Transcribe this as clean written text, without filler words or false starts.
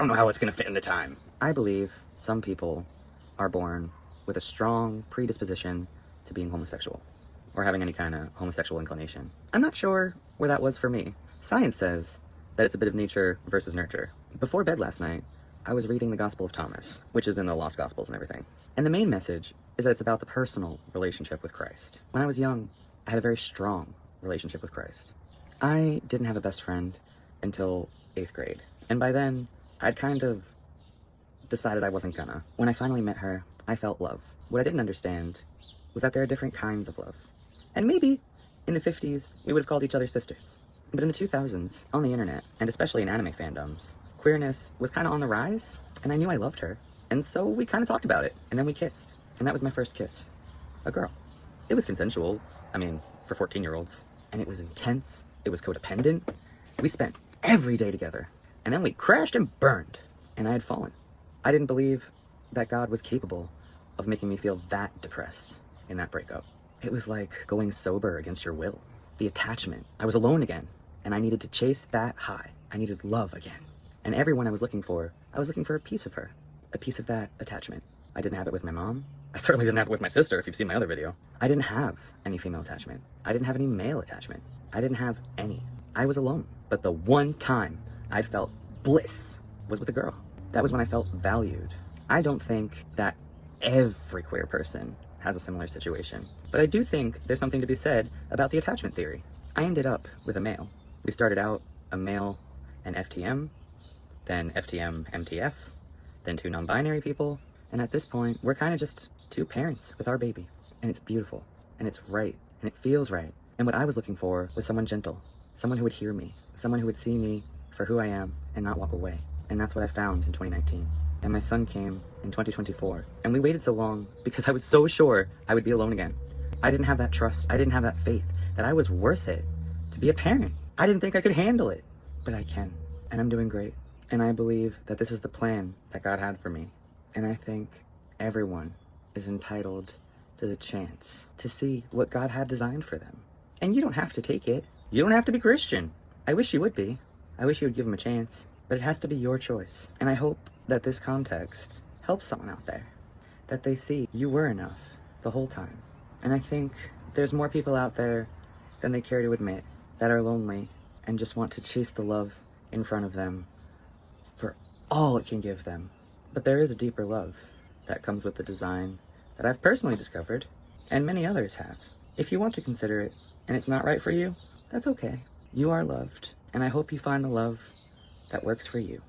don't know how it's gonna fit in the time. I believe some people are born with a strong predisposition to being homosexual or having any kind of homosexual inclination. I'm not sure where that was for me. Science says that it's a bit of nature versus nurture. Before bed last night, I was reading the Gospel of Thomas, which is in the Lost Gospels and everything. And the main message is that it's about the personal relationship with Christ. When I was young, I had a very strong relationship with Christ. I didn't have a best friend until 8th grade. And by then, I'd kind of decided I wasn't gonna. When I finally met her, I felt love. What I didn't understand was that there are different kinds of love. And maybe in the 50s, we would have called each other sisters. But in the 2000s, on the internet, and especially in anime fandoms, queerness was kind of on the rise, and I knew I loved her. And so we kind of talked about it, and then we kissed. And that was my first kiss. A girl. It was consensual, for 14-year-olds. And it was intense, it was codependent. We spent every day together. And then we crashed and burned. And I had fallen. I didn't believe that God was capable of making me feel that depressed in that breakup. It was like going sober against your will. The attachment. I was alone again, and I needed to chase that high. I needed love again. And everyone I was looking for a piece of her. A piece of that attachment. I didn't have it with my mom. I certainly didn't have it with my sister, if you've seen my other video. I didn't have any female attachment. I didn't have any male attachment. I didn't have any. I was alone. But the one time I'd felt bliss was with a girl. That was when I felt valued. I don't think that every queer person has a similar situation, but I do think there's something to be said about the attachment theory. I ended up with a male. We started out a male and FTM, then FTM MTF, then 2 non-binary people, and at this point, we're kind of just 2 parents with our baby. And it's beautiful, and it's right, and it feels right. And what I was looking for was someone gentle, someone who would hear me, someone who would see me for who I am and not walk away. And that's what I found in 2019. And my son came in 2024. And we waited so long because I was so sure I would be alone again. I didn't have that trust. I didn't have that faith that I was worth it to be a parent. I didn't think I could handle it, but I can. And I'm doing great. And I believe that this is the plan that God had for me. And I think everyone is entitled to the chance to see what God had designed for them. And you don't have to take it. You don't have to be Christian. I wish you would be. I wish you would give them a chance. But it has to be your choice. And I hope that this context helps someone out there. That they see you were enough the whole time. And I think there's more people out there than they care to admit that are lonely and just want to chase the love in front of them for all it can give them. But there is a deeper love that comes with the design that I've personally discovered, and many others have. If you want to consider it, and it's not right for you, that's okay. You are loved, and I hope you find the love that works for you.